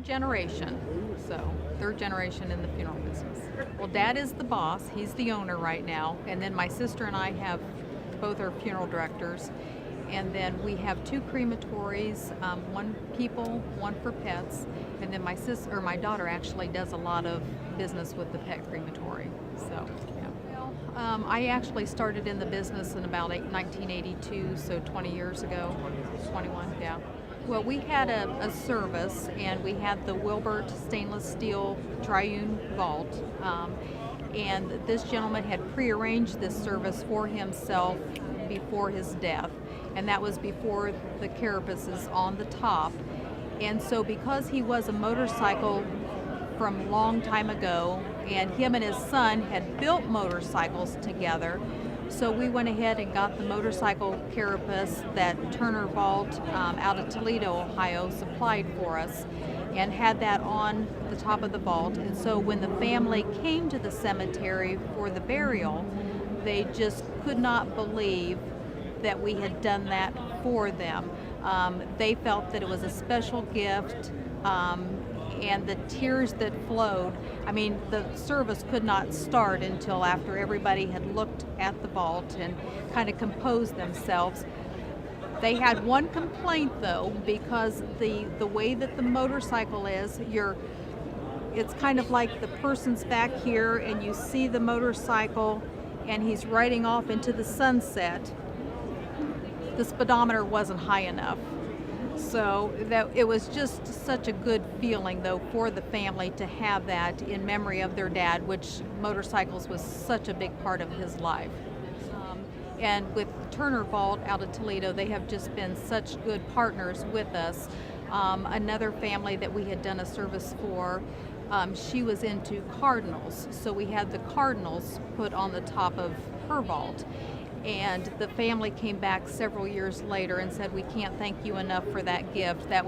generation, so third generation in the funeral business. Well, Dad is the boss. He's the owner right now. And then my sister and I have both are funeral directors. And then we have 2 crematories, one people, one for pets. And then my daughter actually does a lot of business with the pet crematory. So, yeah. Well, I actually started in the business in about 1982, so 20 years ago, 21, yeah. Well, we had a service, and we had the Wilbert stainless steel triune vault. And this gentleman had prearranged this service for himself before his death, and that was before the carapaces on the top. And so because he was a motorcycle from a long time ago, and him and his son had built motorcycles together, so we went ahead and got the motorcycle carapace that Turner Vault out of Toledo, Ohio supplied for us, and had that on the top of the vault. And so when the family came to the cemetery for the burial, they just could not believe that we had done that for them. They felt that it was a special gift, and the tears that flowed, I mean, the service could not start until after everybody had looked at the vault and kind of composed themselves. They had one complaint though, because the way that the motorcycle is, it's kind of like the person's back here and you see the motorcycle and he's riding off into the sunset. The speedometer wasn't high enough. So that it was just such a good feeling though for the family to have that in memory of their dad, which motorcycles was such a big part of his life. And with Turner Vault out of Toledo, they have just been such good partners with us. Another family that we had done a service for, she was into cardinals, so we had the cardinals put on the top of her vault. And the family came back several years later and said, "We can't thank you enough for that gift. That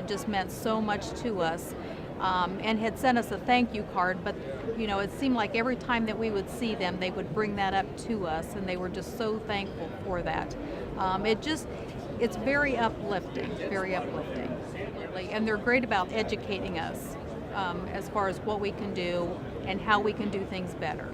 just meant so much to us," and had sent us a thank you card. But it seemed like every time that we would see them, they would bring that up to us, and they were just so thankful for that. It's very uplifting, very uplifting, and they're great about educating us as far as what we can do and how we can do things better.